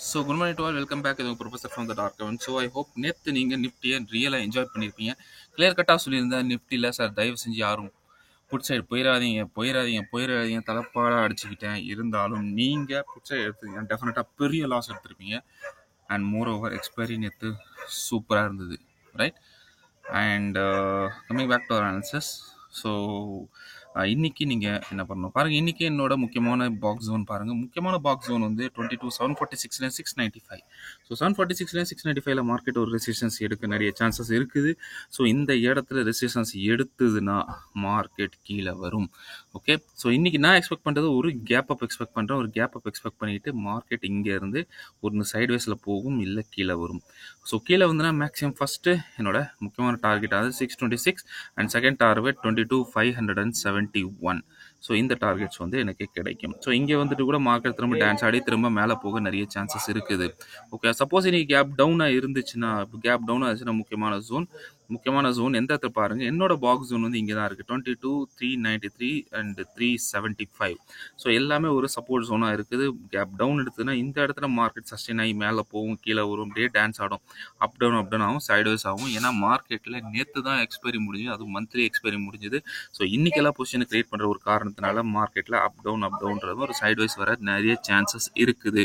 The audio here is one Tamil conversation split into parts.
So good morning to all, welcome back. இது professor from the dark heaven. So I hope நேற்று நீங்கள் நிஃப்டியை ரியலாக என்ஜாய் பண்ணியிருப்பீங்க. கிளியர் கட்டாக சொல்லியிருந்தேன் நிஃப்டியில் சார் தயவு செஞ்சு யாரும் புட் சைடு போயிடாதீங்க தலைப்பாடாக அடிச்சுக்கிட்டேன். இருந்தாலும் நீங்கள் புட் சைடு எடுத்துங்க, டெஃபினட்டாக பெரிய லாஸ் எடுத்திருப்பீங்க. அண்ட் மோர் ஓவர் எக்ஸ்பைரி நேற்று சூப்பராக இருந்தது, right? And coming back to our analysis. So இன்னைக்கு நீங்கள் என்ன பண்ணணும் பாருங்கள். இன்றைக்கி என்னோட முக்கியமான பாக்ஸ் ஜோன் பாருங்கள். முக்கியமான பாக்ஸ் ஜோன் வந்து 22 746 695. ஸோ 746 695 மார்க்கெட் ஒரு ரெசிஸ்டன்ஸ் எடுக்க நிறைய சான்சஸ் இருக்குது. ஸோ இந்த இடத்துல ரெசிஸ்டன்ஸ் எடுத்ததுன்னா மார்க்கெட் கீழே வரும். ஓகே, ஸோ இன்றைக்கி நான் எக்ஸ்பெக்ட் பண்ணுறது ஒரு கேப் அப் எக்ஸ்பெக்ட் பண்ணுறேன். ஒரு கேப் அப் எக்ஸ்பெக்ட் பண்ணிவிட்டு மார்க்கெட் இங்கேருந்து ஒரு சைட்வேஸில் போகும், இல்லை கீழே வரும். ஸோ கீழே வந்துன்னா மேக்ஸிமம் ஃபஸ்ட்டு என்னோட முக்கியமான டார்கெட் அது 626 அண்ட் செகண்ட் டார்கெட் 22,571. ஸோ இந்த டார்கெட்ஸ் வந்து எனக்கு கிடைக்கும். ஸோ இங்கே வந்துட்டு கூட மார்க்கெட் திரும்ப டான்ஸ் ஆடி திரும்ப மேலே போக நிறைய சான்சஸ் இருக்குது. ஓகே, சப்போஸ் இன்னைக்கு கேப் டவுனாக இருந்துச்சுன்னா, கேப் டவுனாக இருந்துச்சுன்னா முக்கியமான ஜோன் எந்த இடத்துல பாருங்க. என்னோட பாக்ஸ் ஜோன் வந்து இங்கே தான் இருக்குது, 22 393 அண்ட் 375. ஸோ எல்லாமே ஒரு சப்போர்ட் ஜோனாக இருக்குது. கேப் டவுன் எடுத்ததுன்னா இந்த இடத்துல மார்க்கெட் சஸ்டெயின் ஆகி மேலே போகும், கீழே வரும், டே டான்ஸ் ஆடும், அப் டவுன் ஆகும், சைட்வேஸ் ஆகும். ஏன்னா மார்க்கெட்டில் நேற்று தான் எக்ஸ்பைரி முடிஞ்சு, அது மந்த்லி எக்ஸ்பைரி முடிஞ்சுது. ஸோ இன்னைக்கெல்லாம் பொசிஷனை கிரியேட் பண்ணுற ஒரு காரணத்தினால மார்க்கெட்டில் அப் டவுன்றது ஒரு சைட்வைஸ் வர நிறைய சான்சஸ் இருக்குது.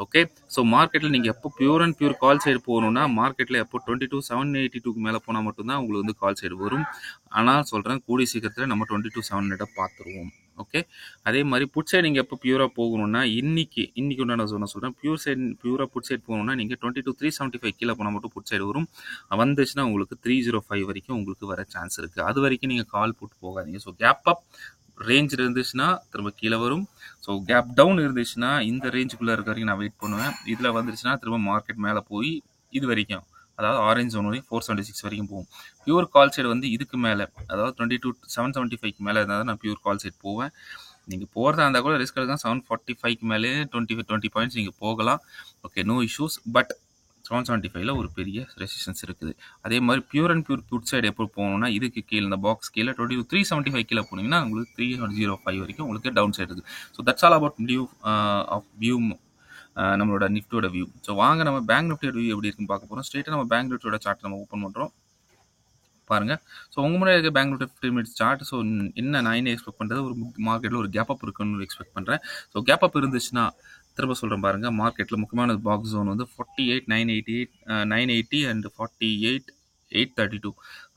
ஓகே, ஸோ மார்க்கெட்டில் நீங்கள் எப்போ pure and pure call side போகணுன்னா, மார்க்கெட்டில் எப்போ 22,782 மேலே போனால் மட்டும்தான் உங்களுக்கு வந்து கால் சைடு வரும். ஆனால் சொல்கிறேன், கூடிய சீக்கிரத்தில் நம்ம 22,700 பார்த்துருவோம். ஓகே, அதே மாதிரி புட் சைடு நீங்கள் எப்போ பியூராக போகணும்னா இன்னைக்கு உண்டான நான் சொல்கிறேன், பியூராக புட் சைடு போகணும்னா நீங்கள் 22,375 கீழே போனால் மட்டும் புட் சைடு வரும். வந்துச்சுன்னா உங்களுக்கு 305 வரைக்கும் உங்களுக்கு வர சான்ஸ் இருக்குது. அது வரைக்கும் நீங்கள் கால் புட் போகாதீங்க. ஸோ கேப் அப் ரேஞ்ச் இருந்துச்சுன்னா திரும்ப கீழே வரும். ஸோ கேப் டவுன் இருந்துச்சுன்னா இந்த ரேஞ்சுக்குள்ளே இருக்க வரைக்கும் நான் வெயிட் பண்ணுவேன். இதில் வந்துருச்சுன்னா திரும்ப மார்க்கெட் மேலே போய் இது வரைக்கும், அதாவது ஆரஞ்ச் ஜோன் வரைக்கும் 476 வரைக்கும் போகும். பியூர் கால் சைடு வந்து இதுக்கு மேலே, அதாவது 22,775 மேலே இருந்தால் நான் பியூர் கால் சைடு போவேன். நீங்கள் போகிறதா இருந்தால் கூட ரிஸ்க் எடுக்கலாம். 745 மேலே 20 பாயிண்ட்ஸ் நீங்கள் போகலாம். Okay, no issues. பட் 775 ஒரு பெரிய ரெசிஸ்டன்ஸ் இருக்குது. அதே மாதிரி pure and pure put side எப்போ போகணும்னா இதுக்கு கீழே, இந்த பாக்ஸ் கீழே 375 கீழே போனீங்கன்னா உங்களுக்கு 305 வரைக்கும் உங்களுக்கு டவுன் சைடு இருக்குது. So that's all about view நம்மளோட நிஃப்டியோட வியூ. ஸோ வாங்க நம்ம பேங்க் நிஃப்டியோட வியூ எப்படி இருக்குன்னு பார்க்க போகிறோம். ஸ்ட்ரெயிட்டாக நம்ம பேங்க் நிஃப்டியோட சார்ட் நம்ம ஓப்பன் பண்ணுறோம் பாருங்க. ஸோ உங்க முன்னாடி இருக்க bank Nifty 15 minutes chart. So என்ன நான் என்ன எக்ஸ்பெக்ட் பண்ணுறது, ஒரு மார்க்கெட்டில் ஒரு கேப் அப் இருக்குன்னு எக்ஸ்பெக்ட் பண்ணுறேன். ஸோ கேப் அப் இருந்துச்சுன்னா திரும்ப சொல்கிறேன் பாருங்க, மார்க்கெட்டில் முக்கியமான பாக்ஸ் ஜோன் வந்து 48,980 அண்ட் 48,832.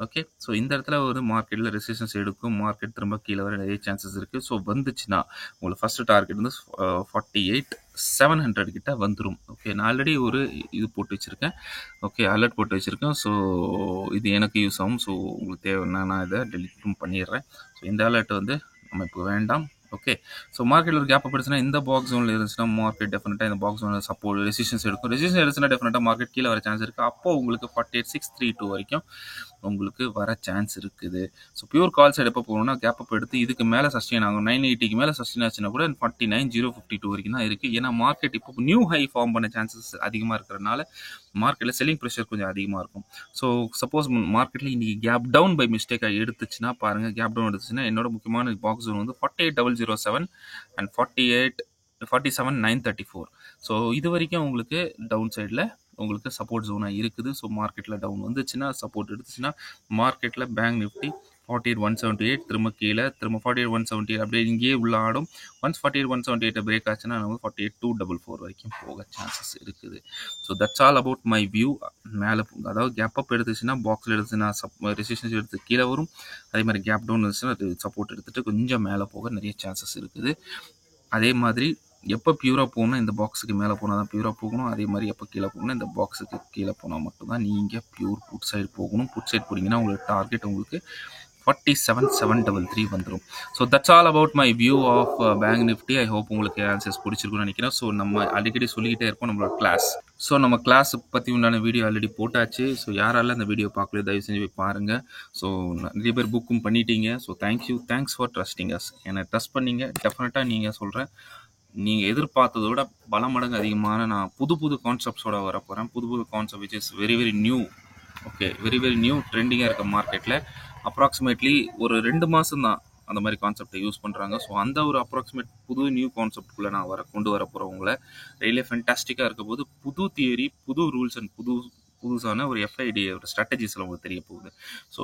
ஓகே, ஸோ இந்த இடத்துல ஒரு மார்க்கெட்டில் ரெசிஸ்டன்ஸ் எடுக்கும், மார்க்கெட் திரும்ப கீழே வர நிறைய சான்சஸ் இருக்குது. ஸோ வந்துச்சுன்னா உங்களுக்கு ஃபஸ்ட்டு டார்கெட் வந்து 48,700 கிட்ட வந்துடும். ஓகே, நான் ஆல்ரெடி ஒரு இது போட்டு வச்சுருக்கேன். ஓகே, அலர்ட் போட்டு வச்சுருக்கேன். ஸோ இது எனக்கு யூஸ் ஆகும். ஸோ உங்களுக்கு தேவைன்னா நான் இதை டெலிட்டும் பண்ணிடுறேன். ஸோ இந்த அலர்ட் வந்து நம்ம இப்போ வேண்டாம். ஓகே, ஸோ மார்க்கெட்டில் ஒரு கேப் அப் இந்த பாக்ஸ் ஜோனில் இருந்துச்சுன்னா மார்க்கெட் டெஃபினட்டாக இந்த பாக்ஸ் ஜோனில் சப்போர்ட் ரெசிஸ்டன்ஸ் எடுக்கும். ரெசிஸ்டன்ஸ் எடுத்துச்சுன்னா டெஃபினட்டாக மார்க்கெட் கீழே வர சான்ஸ் இருக்குது. அப்போ உங்களுக்கு 48,632 வரைக்கும் உங்களுக்கு வர சான்ஸ் இருக்குது. ஸோ பியூர் கால் சைடு எப்போ போகணும்னா கேப் அப் எடுத்து இதுக்கு மேலே சஸ்டெயின் ஆகும். 980 மேலே சஸ்டெயின் ஆச்சுன்னா கூட 49,052 வரைக்கும் தான் இருக்குது. ஏன்னா மார்க்கெட் இப்போ நியூ ஹை ஃபார்ம் பண்ண சான்சஸ் அதிகமாக இருக்கிறதுனால மார்க்கெட்டில் செல்லிங் ப்ரெஷர் கொஞ்சம் அதிகமாக இருக்கும். ஸோ சப்போஸ் மார்க்கெட்டில் இன்றைக்கி கேப் டவுன் பை மிஸ்டேக்காக எடுத்துச்சுன்னா பாருங்கள், கேப் டவுன் எடுத்துச்சுன்னா என்னோட முக்கியமான பாக்ஸ் ஜோன் வந்து 48,007 அண்ட் 47,934. ஸோ இது வரைக்கும் உங்களுக்கு டவுன் சைடில் உங்களுக்கு சப்போர்ட் ஜோனாக இருக்குது. ஸோ மார்க்கெட்டில் டவுன் வந்துச்சுன்னா, சப்போர்ட் எடுத்துச்சுன்னா மார்க்கெட்டில் பேங்க் நிஃப்டி 48,178 திரும்ப கீழே, திரும்ப 48,178 அப்படியே இங்கேயே உள்ள ஆடும். ஒன்ஸ் 48,178 பிரேக் ஆச்சுன்னா நம்ம 48,244 வரைக்கும் போக சான்சஸ் இருக்குது. So that's all about my view. மேலே அதாவது கேப் அப் எடுத்துச்சுன்னா பாக்ஸில் எடுத்துச்சுன்னா ரெசிஸ்டன்ஸ் எடுத்து கீழே வரும். அதே மாதிரி கேப் டவுன் இருந்துச்சுன்னா அது சப்போர்ட் எடுத்துகிட்டு கொஞ்சம் மேலே போக நிறைய சான்சஸ் இருக்குது. அதே மாதிரி எப்போ பியூராக போகணும், இந்த பாக்ஸுக்கு மேலே போனால் தான் பியூராக போகணும். அதே மாதிரி எப்போ கீழே போகணும், இந்த பாக்ஸுக்கு கீழே போனால் மட்டும்தான் நீங்கள் பியூர் புட் சைடு போகணும். புட் சைடு போனீங்கன்னா உங்களுக்கு டார்கெட் உங்களுக்கு 47,733 வந்துடும். So that's all about my view of bank Nifty. I hope உங்களுக்கு ஆன்சர்ஸ் பிடிச்சிருக்குன்னு நினைக்கிறேன். ஸோ நம்ம அடிக்கடி சொல்லிக்கிட்டே இருப்போம் நம்மளோட கிளாஸ். ஸோ நம்ம கிளாஸ் பற்றி உண்டான வீடியோ ஆல்ரெடி போட்டாச்சு. ஸோ யாரால அந்த வீடியோ பார்க்கல தயவு செஞ்சு போய் பாருங்கள். ஸோ நிறைய பேர் புக்கும் பண்ணிட்டீங்க. So thanks for trusting as. என்னை ட்ரஸ்ட் பண்ணீங்க. டெஃபினட்டாக நீங்கள் சொல்கிறேன், நீங்கள் எதிர்பார்த்ததை விட பல மடங்கு அதிகமான நான் புது கான்செப்ட்ஸோட வரப்போகிறேன். புது concept which is very new. Okay, very new ட்ரெண்டிங்காக இருக்க மார்க்கெட்டில் அப்ராக்சிமேட்லி ஒரு 2 மாதம் தான், அந்த மாதிரி கான்செப்டை யூஸ் பண்ணுறாங்க. ஸோ அந்த ஒரு அப்ராக்சிமேட் புது நியூ கான்செப்ட்குள்ளே நான் கொண்டு வர போகிறவங்கள ரியலி ஃபென்டாஸ்டிக்காக இருக்க போது. புது தியரி, புது ரூல்ஸ் அண்ட் புதுசான ஒரு எஃப்ஐடி ஒரு ஸ்ட்ராட்டஜிஸில் உங்களுக்கு தெரிய போகுது. So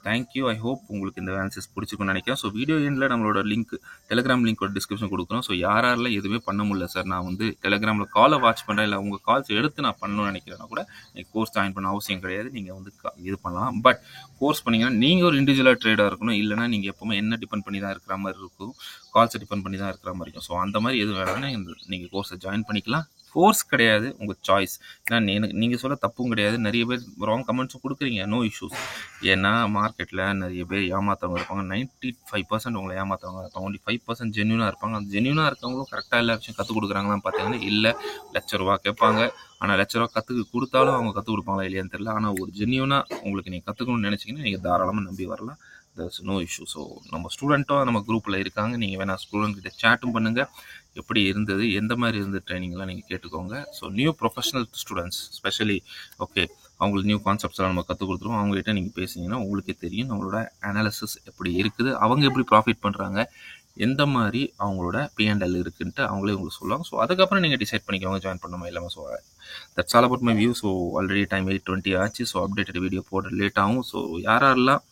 thank you. ஐ ஹோப் உங்களுக்கு இந்த அனாலிசிஸ் பிடிச்சிருக்குன்னு நினைக்கிறேன். ஸோ வீடியோ எண்டில் நம்மளோட லிங்க், டெலிகிராம் லிங்க்கோட டிஸ்கிரிப்ஷன் கொடுக்குறோம். ஸோ யாரெல்லாம் எதுவுமே பண்ண முடியல சார், நான் வந்து டெலிகிராமில் காலை வாட்ச் பண்ணுறேன், இல்லை உங்கள் கால்ஸ் எடுத்து நான் பண்ணணும்னு நினைக்கிறேன்னா கூட நீங்கள் கோர்ஸ் ஜாயின் பண்ண அவசியம் கிடையாது. நீங்கள் வந்து இது பண்ணலாம். பட் கோர்ஸ் பண்ணிங்கன்னா நீங்கள் ஒரு இண்டிவிஜுவலாக ட்ரேடாக இருக்கணும். இல்லைனா நீங்கள் எப்போவுமே என்ன டிபெண்ட் பண்ணி தான் இருக்கிற மாதிரி இருக்கும், கால்ஸை டிபெண்ட் பண்ணி தான் இருக்கிற மாதிரி இருக்கும். ஸோ அந்த மாதிரி எது வேணாலும் நீங்கள் கோர்ஸை ஜாயின் பண்ணிக்கலாம். ஃபோர்ஸ் கிடையாது, உங்கள் சாய்ஸ். ஏன்னா நீங்கள் சொல்ல தப்பும் கிடையாது. நிறைய பேர் ராங் கமெண்ட்ஸும் கொடுக்குறீங்க, நோ இஷ்யூஸ். ஏன்னா மார்க்கெட்டில் நிறைய பேர் ஏமாற்றவங்க இருப்பாங்க. 95% உங்களை ஏமாற்றவங்க இருப்பாங்க. ஒன்லி 5% ஜென்யூனாக இருப்பாங்க. அந்த ஜென்யூனாக இருக்கவங்களும் கரெக்டாக எல்லா விஷயம் கற்றுக் கொடுக்குறாங்களான்னு பார்த்தீங்கன்னா இல்லை. ₹1,00,000 கேட்பாங்க. ஆனால் ₹1,00,000 கற்றுக்கு கொடுத்தாலும் அவங்க கற்றுக் கொடுப்பாங்களா இல்லையான்னு தெரியல. ஆனால் ஒரு ஜென்யூனாக உங்களுக்கு நீங்கள் கற்றுக்கணும்னு நினச்சிங்கன்னா நீங்கள் தாராளமாக நம்பி வரலாம். there's no issue. ஸோ நம்ம ஸ்டூடெண்ட்டும் நம்ம குரூப்பில் இருக்காங்க. நீங்கள் வேணால் ஸ்டூடெண்ட் கிட்ட சேட்டும் பண்ணுங்கள். எப்படி இருந்தது, எந்த மாதிரி இருந்தது ட்ரைனிங்லாம் நீங்கள் கேட்டுக்கோங்க. So new professional students specially okay, அவங்களுக்கு நியூ கான்செப்ட்ஸ்லாம் நம்ம கற்றுக் கொடுத்துருவோம். அவங்ககிட்ட நீங்கள் பேசிங்கன்னா உங்களுக்கே தெரியும் நம்மளோட அனாலிசிஸ் எப்படி இருக்குது, அவங்க எப்படி ப்ராஃபிட் பண்ணுறாங்க, எந்த மாதிரி அவங்களோட P&L இருக்குன்ட்டு அவங்களே உங்களுக்கு சொல்லுவாங்க. ஸோ அதுக்கப்புறம் நீங்கள் டிசைட் பண்ணிக்கோங்க ஜாயின் பண்ணணுமா இல்லாமல். So that's all about my view. So already time 8:20 ஆச்சு. ஸோ அப்டேட்டட் வீடியோ போட லேட் ஆகும். ஸோ யாரெல்லாம்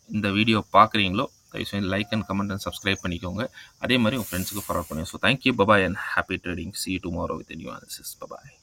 இந்த வீடியோ பார்க்குறீங்களோ தயவுசெய்து like and comment and subscribe பண்ணிக்கோங்க. அதே மாதிரி உங்கள் ஃப்ரெண்ட்ஸுக்கு ஃபார்வர்ட் பண்ணுங்க. So thank you, bye bye and happy trading. see you tomorrow with a new analysis. Bye-bye.